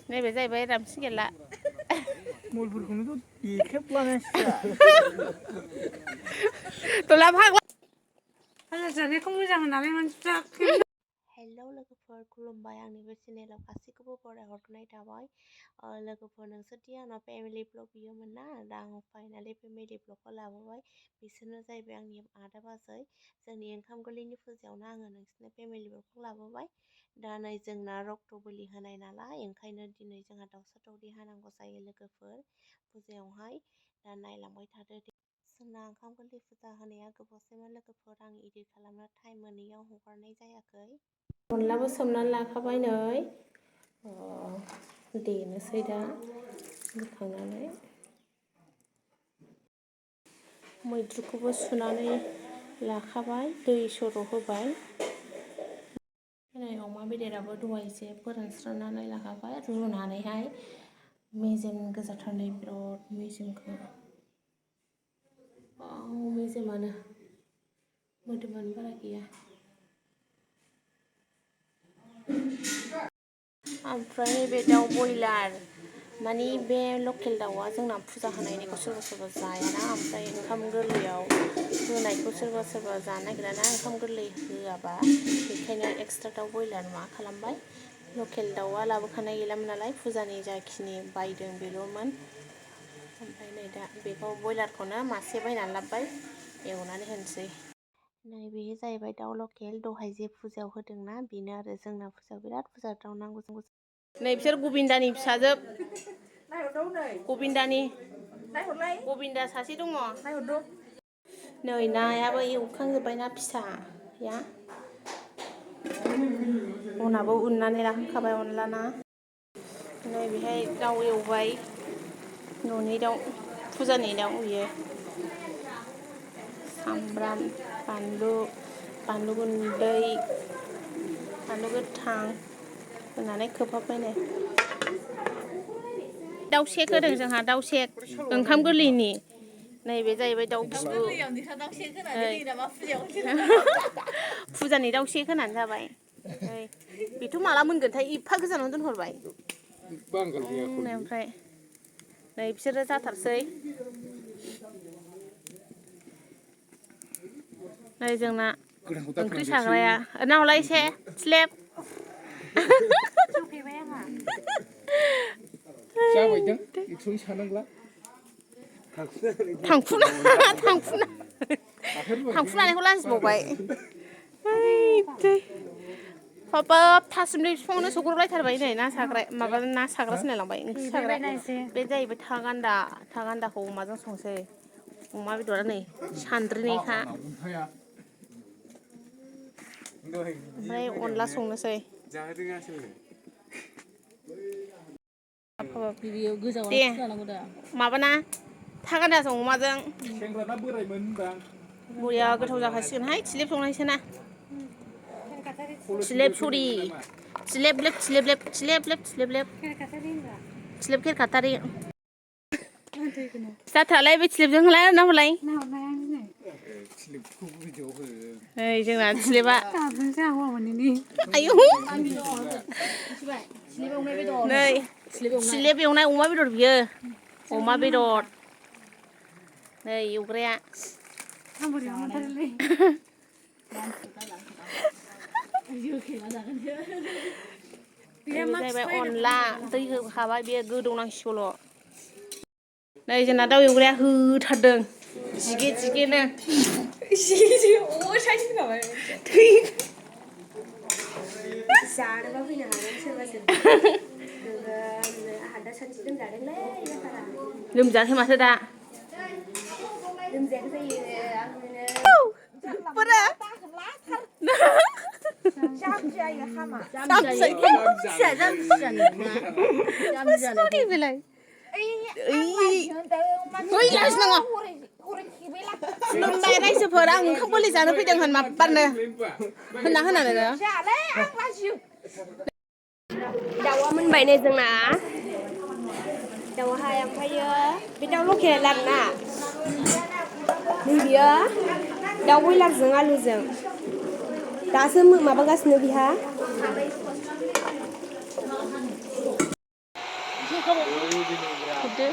नैबे जाहैबाय रामसिंगेला मलफोरखौनोथ' देख्रेबलानायसो तला फाग्ला फाजा जानायखौ मोजां होननानै मानसिफ्रा हेलौ लोगोफोर खुलुमबाय आंनि बे चेनेलाव गासैखौबो बरायहरनाय थाबाय लोगोफोर नोंसोरदि आंनाव फेमिलि ब्लग बियोमोन ना दा आं फाइनालि फेमिलि ब्लगखौ लाबोबाय बिसोरनो जाहैबाय आंनि आदा बाजै जोंनि ओंखाम गोरलैनि फुजायावनो आङो नोंसोरनो फेमिलि ब्लगखौ लाबोबाय दा नै जोंना रक्त बोलि होनाय नालाय ओंखायनो दिनै जोंहा दाउसा दाउदै हानांगौ जायो लोगोफोर फुजायावहाय दा नायलांबाय थादो जोंना ओंखाम गोरलै फुजा होनाया गोबावसैमोन लोगोफोर आं इदिट खालामनो टाइम मोनैयाव हगारनाय जायाखै अनलाबो सोमनानै लाखाबाय नै देनोसै दा बोखांनानै मैद्रुखौबो सुनानै लाखाबाय दै सर' होबाय नै अमा बेदराबो दहाय एसे फोरानस्रानानै लाखाबाय रुनानैहाय मेजेम गोजाथारनै बिराद मेजेमखौ मेजेमानो मोदोमानो बारा गैया ओमफ्राय नैबे दाउ बयलार माने बे लकेल दाउआ जोंना फुजा होनायनिखौ सोरबा सोरबा जायाना ओमफ्राय ओंखाम गोरलैयाव होनायखौ सोरबा सोरबा जानो नागिराना ओंखाम गोरलै होआबा बेखायनो एक्सट्रा दाउ बयलार मा खालामबाय लकेल दाउआ लाबोखानाय गैलामोन नालाय फुजानि जाखिनि बायदों बेल'मोन ओमफ्राय नै दा बेखौ बयलारखौनो मासे बायनानै लाबोबाय एवनानै होनोसै नै बेयो जाहैबाय दाउ लकेल दहाय जे फुजायाव होदोंना बेनो आरो जोंना फुजायाव बिराद फुजा दाउ नांगौ जोंखौ नै बिसोर गबिन्दानि फिसाजोब गबिन्दानि गबिन्दा सासे दङ नै नायाबो एवखांजोब्बाय ना फिसाया उनाबो उननानै लाखांखाबाय अनला ना नै बेहाय दाउ एवबाय न'नि दाउ फुजानि दाउ बियो सामब्राम बानलु गुन्दै बानलु गोथां होनानै खोबहाबबाय नै दाउ सेक होदों जोंहा दाउ सेक ओंखाम गोरलैनि नैबे जाहैबाय दाउ खिबु फुजानि दाउ सेक होनानै जाबाय बेथ' माला मोनगोनथाय एफा गोजानाव दोनहरबाय ओमफ्राय नै बिसोरो जाथारसै नै जोंना ओंख्रि साग्राया नाहरलाय एसे स्लेब जाबायदां एक्स'नि सानांला थांफुनायखौ लाजिबावबाय बाब थासुमलि बिफाङावनो सौग्रावलायथारबाय नै ना साग्रा माबा ना साग्रा सिनायलांबाय ओंख्रि साग्रा बे जाहैबाय थागान्दाखौ अमाजों संसै अमा बेदरा नै सान्द्रिनैखा ओमफ्राय अनला संनोसै दे माबाना थागान्दाजों अमाजों सेंग्राना बोरायमोन होनदां बरिया गोथाव जाखासिगोनहाय थिलेब संनायसो ना थिलेब सरि थिलेब खेरखाथारि जाथालाय बे थिलेबजोंलाय नाहरलाय नै जोंना थिलेबा आयौ नै थिलेब एवनाय अमा बेदर बियो अमा बेदर नै एवग्राया जाहैबाय अनला दै होखाबाय बेयो गोदौनांसिगौल' नै जोंना दाउ एवग्राया होथारदों जिगे जिगेनो जानोबा फैनो हागोन सोरबा सोरबा आहा दा सानसे लोमजादोंलै लोमजायाखै माथो दा लोमजायाखै जायो बोरा जामबियायो हामा बेलाय लाजिनाङा खुलुमबाय रायजोफोर आं ओंखाम गोरलै जानो फैदों होन माबारनो होनना नोङो दाउआ मोनबाय नै जोंना दाउहाय ओमफ्रायो बे दाउ लकेल आरोना नैबियो दाउ बयलारजों आलुजों दासो माबागासिनो बिहा खुरदो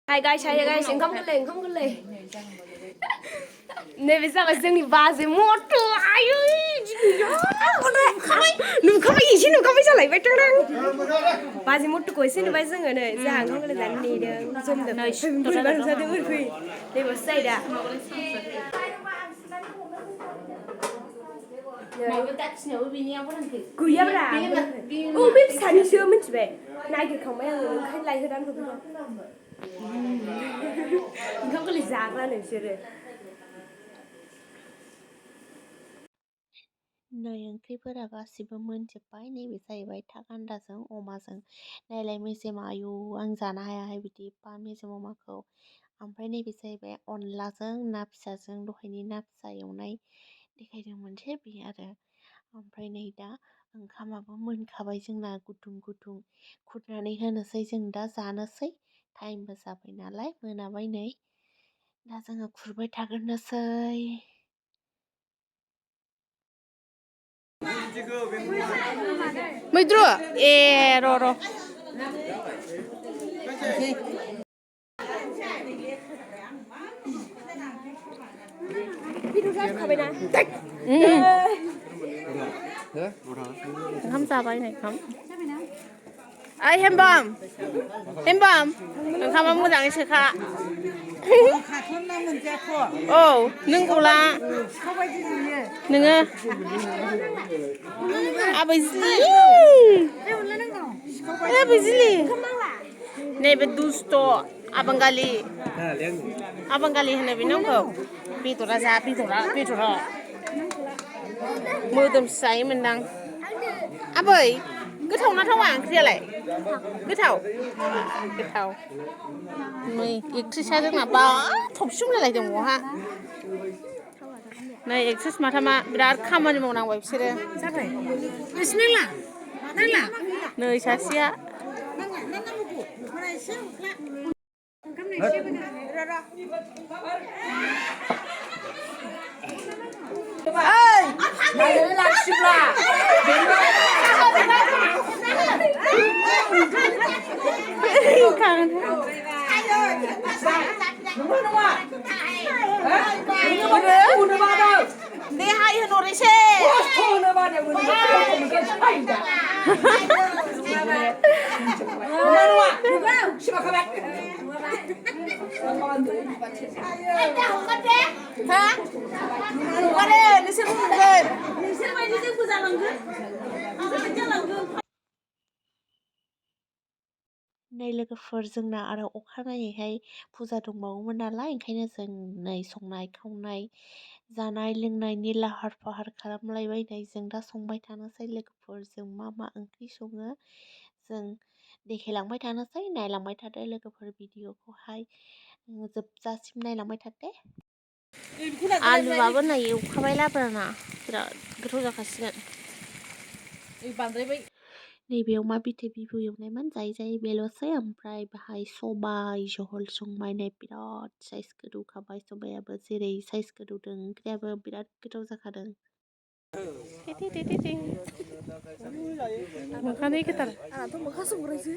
Hai guys, ओंखाम गोरलै नैबे जाबाय जोंनि बाजै मथ' आयै नुखाबाय एसे नुखाबाय जालायबाय थांदां बाजै मथ'खौ एसे नुबाय जोङो नै जोंहा ओंखाम गोरलै जानो नेदों जमदों बोरैबा नुजादों ओरैफै नैबासो जायो दा गैयाब्रा औ बे फिसानिसो मिथिबाय नागिरखांबाय आङो ओंखायनो लायहोदां ओंखाम गोरलै जाग्रा नोंसोरो नै ओंख्रिफोरा गासिबो मोनजोब्बाय नैबे जाहैबाय था गान्दाजों अमाजों नायलाय मेजेम आयु आं जानो हायाहाय बिदि बा मेजेम अमाखौ ओमफ्राय नैबे जाहैबाय अनलाजों ना फिसाजों दहायनि ना फिसा एवनाय देखायदोंमोन जे बे आरो ओमफ्राय नै दा ओंखामाबो मोनखाबाय जोंना गुदुं गुदुं खुरनानै होनोसै जों दा जानोसै टाइमबो जाबाय नालाय मोनाबाय नै दा जोङो खुरबाय थाग्रोनोसै मैद्रु ए र' खाबायना ओंखाम जाबाय नै ओंखाम ओइ हेमबाम ओंखामा मोजाङै सोखा औ नों गला नोङो आबै नैबे दुस्थ' आबांगालि होनो बे नामखौ बेदरा जा बेदरा मोदोमसो जायोमोनदां आबै गोथाव ना थावा ओंख्रियालाय गोथाव नै एक्ट्रिसा जोंना बा थबसि मोनलायलायदों बहा नै एक्ट्रिस माथामा बिराद खामानि मावनांबाय बिसोरो नै सासेया नै लोगोफोर जोंना आरो अखानायैहाय फुजा दंबावोमोन नालाय ओंखायनो जों नै संनाय खावनाय जानाय लोंनायनि लाहार फाहार खालामलायबाय नै जों दा संबाय थानोसै लोगोफोर जों मा ओंख्रि सङो जों देखायलांबाय थानोसै नायलांबाय थादो लोगोफोर भिडिअखौहाय जोबजासिम नायलांबाय थादो आलुआबो नै एवखाबाय लाब्राना बिराद गोथाव जाखासिगोन बांद्रायबाय नैबे अमा बिथे बिबु एवनायमोन जायै बेल'सै ओमफ्राय बाहाय सबाय जहल संबाय नै बिराद साइज गोदौखाबाय सबायाबो जेरै साइज गोदौदों ओंख्रियाबो बिराद गोथाव जाखादों मोखाङै गोथार आंनाथ' मोखां संग्रासो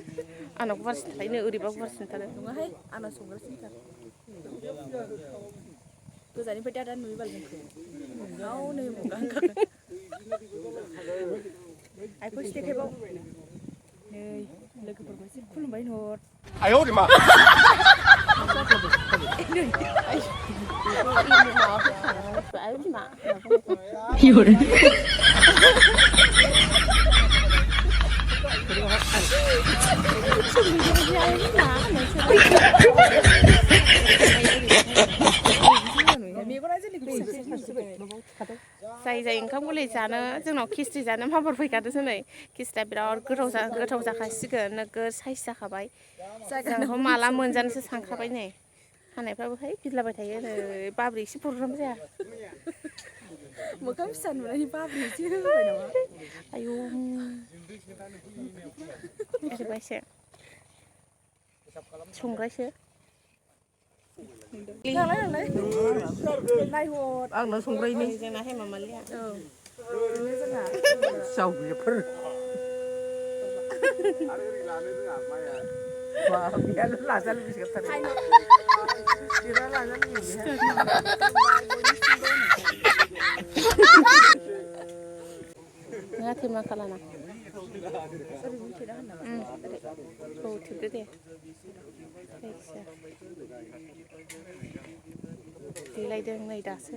आंना गुवारसिन थारनो ओरैबा गुवारसिन थारो नङाहाय आंना संग्रासिनथार गोजाननिफ्राय दा नुयोबाल जोंखौ नै आइखौ देखायबाव नै लोगोफोरखौ एसे खुलुमबाय हर आयौ मा जाय ओंखाम गोरलै जानो जोंनाव खिस्रि जानो माबार फैखादोंसो नै खिस्रिया बिराद गोथाव जाखासिगोन नोगोर साइज जाखाबाय जोंखौ माला मोनजानोसो सानखाबाय नै खानायफ्राबोहाय बिरलाबाय थायो नै बाब्रि एसे प्रग्राम जाया मोखां फिसा नुनायनि बाब्रि एसे होबाय नामा आयौ बिदिबायसो संग्रायसो आंना संग्रायनि जोंना हेमामालिया औ जावग्लिफोर बियानो लाजानो बिसोरथार बिरा लाजानो बिसोर नोंहा थेमा खालाना औ थेबदो दे जायखिया देलायदों नै दासो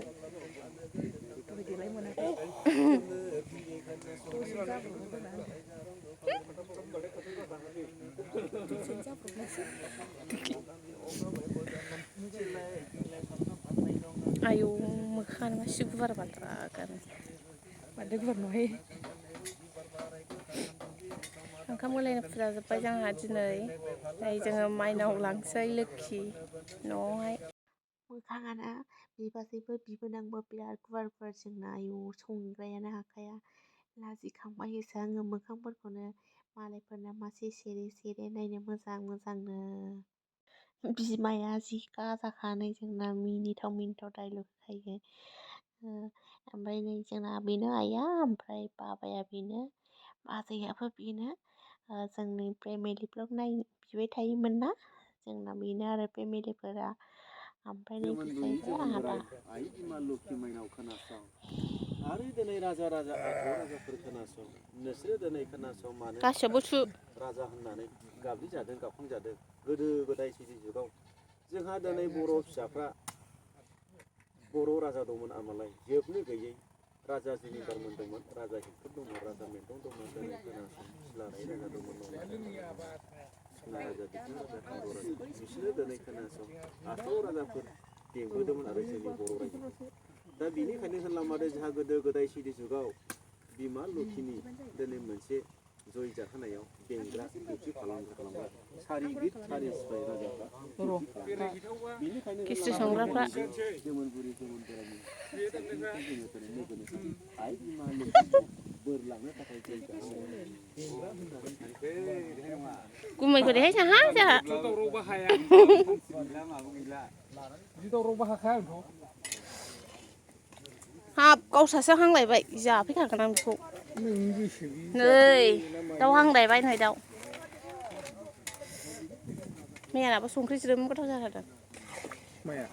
देलाय मोनाखै आयौ मोखाङानो मासि गुवार बाद्रागानो माथो गुवार नुहाय ओंखाम गोरलैनि फुजा जोब्बाय जोंहा दिनै नै जोङो माइनाव लांसै लोखि न'आवहाय मोखाङानो बिबाजैबो बिबोनांबो बिराद गुवार गुवार जोंना आयौ संग्रायानो हाखाया लाजिखांबायोसो आङो मोखांफोरखौनो मालायफोरना मासे सेरे सेरे नायनो मोजां मोजांनो बिमाया जि गाजाखानाय जोंना मिनिथाव डाइलग होखायो ओमफ्राय नै जोंना बेनो आइया ओमफ्राय बाबाया बेनो बाजैयाबो बेनो जोंनि फेमिलि ब्लग नायनो बिबाय थायोमोन ना जोंना बेनो आरो फेमिलिफोरा ओमफ्राय नै जाहैबाय आंहा दा आइ बिमा लोखि माइनाव खोनासं आरो दिनै राजा राजा आख' राजाफोर खोनासं नोंसोरो दिनै खोनासं मानो गासैबो सु राजा होननानै गाबज्रिजादों गाबखांजादों गोदो गोदाय सिजि जुगाव जोंहा दिनै बर' फिसाफ्रा बर' राजा दंमोन आमालाय जोबनो गैयै राजा जुनिदारमोन दंमोन राजा हिफोर दंमोन राजा मेन्टन दंमोन दिनै खोनासं सिलाराय राजा दंमोन सिला राजा बिथिं राजा बर' राजा बिसोरो दिनै खोनासं आठ राजाफोर बेंबोदोंमोन आरो जोंनि बर' रायजोखौ दा बेनिखायनो होनलांमारो जोंहा गोदो गोदाय सिदि जुगाव बिमा लोखिनि दिनै मोनसे जय जाहोनायाव बेंग्रा डिउटि खालामग्रा सारिगिद सारि सिफाय राजाफ्रा बेनिखायनो खिस्रि संग्राफ्रा जोमोन बुरि जोमोन बोरायनि आइ बिमा लोखिखौ बोर लांनो थाखाय जय गुमैखौ देहाय साहा जोंहा दावराव बाहाया दावराव बाहाखाया आंथ' हाब गावसासो हांलायबाय जाफैखागोन आं बेखौ नोंनि गोसो नै दाउ हांलायबाय नै दाउ मैयानाबो संख्रि ज्रोम गोथाव जाथारदों माया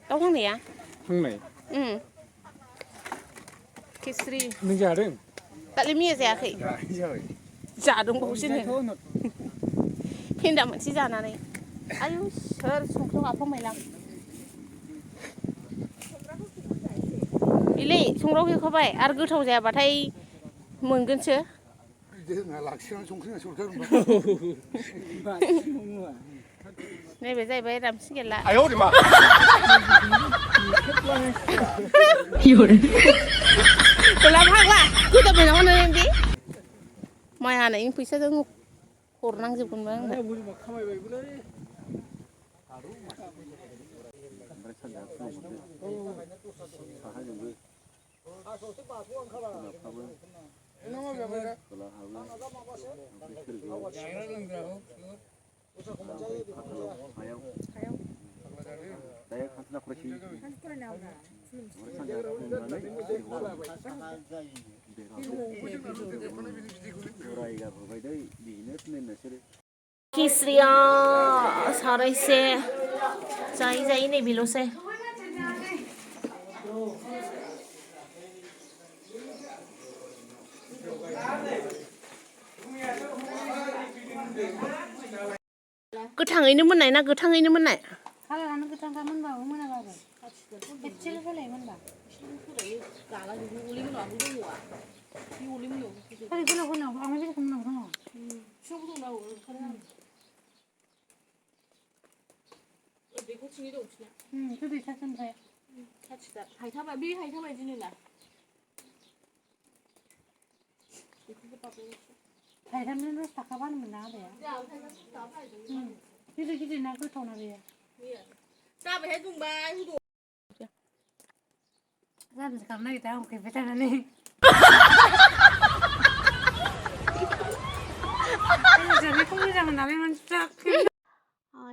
दाउ हांनाया हांनाय खिस्रि नों जादों दालाय मैया जायाखै जाबाय जादों बावसोनो फेन्दा मोनसे जानानै आयु सोर संख्रियाव आफामबायलां इलै संग्राव होखाबाय आरो गोथाव जायाबाथाय मोनगोनसो जोंहा लाखिनानै संख्रि सरखार नैबे जाहैबाय रामसिं गेला गलाब फाग्ला गोदाबाय नामा नों दे माइ हानायनि फैसाजों हरनांजोबगोनबो आंनो खामायबायबोलै खिस्रिया सारायसे जायै जायै नैबेल'सै गोथाङैनो मोननाय ना गोथाङैनो मोननाय खालारानो गोथांखा मोनबाबो मोनाबाबो एसेल' सोलाय मोनबा ओरै गोलाव गोलाव आंनि बेलेगखौ मोनाव दङ गोदैथारसो ओमफ्राय हायथाबाय बे हायथाबाय दिनै ना थाइथामजों 10 थाखा बानो मोना आदाया गिदिर गिदिर ना गोथावना बेयो जाबायहाय दुंबाय जानोसो खालामनो नागिरदों आं उखैबाय थानानै जानायखौ मोजां नालाय मानसिफ्रा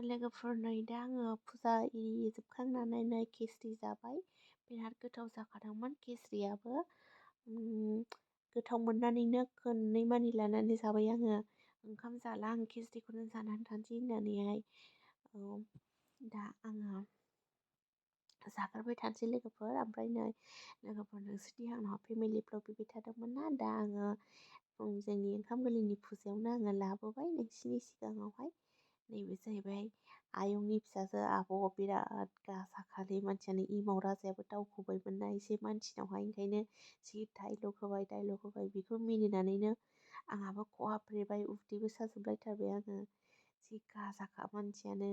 लोगोफोर नै दा आङो फुजा इरि जोबखांनानै नै खिस्रि जाबाय बिराद गोथाव जाखादोंमोन खिस्रियाबो गोथाव मोननानैनो खननै मानि लानानै जाबाय आङो ओंखाम जाला आं खिस्रिखौनो जानानै थानोसै होननानैहाय दा आङो जाग्रोबाय थानोसै लोगोफोर ओमफ्राय नै लोगोफोर नोंसोरनि आंनाव फेमिलि ब्लग फैबाय थादोंमोन ना दा आङो जोंनि ओंखाम गोरलैनि फुजायावनो आङो लाबोबाय नोंसिनि सिगाङावहाय नैबे जाहैबाय आयंनि फिसाजो आब' बिराद गासाखालि मानसियानो इमाव राजायाबो दावखोबायमोन ना एसे मानसिनावहाय ओंखायनो जि डाइलग होबाय बेखौ मिनिनानैनो आंहाबो खहाब्रेबाय उदैबो साजोबलायथारबाय आङो जि गाजाखा मानसियानो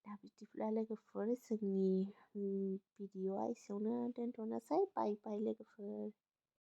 दा बिदिब्ला लोगोफोर जोंनि भिडिअ'आ एसेयावनो दोनथ'नोसै बाय बाय लोगोफोर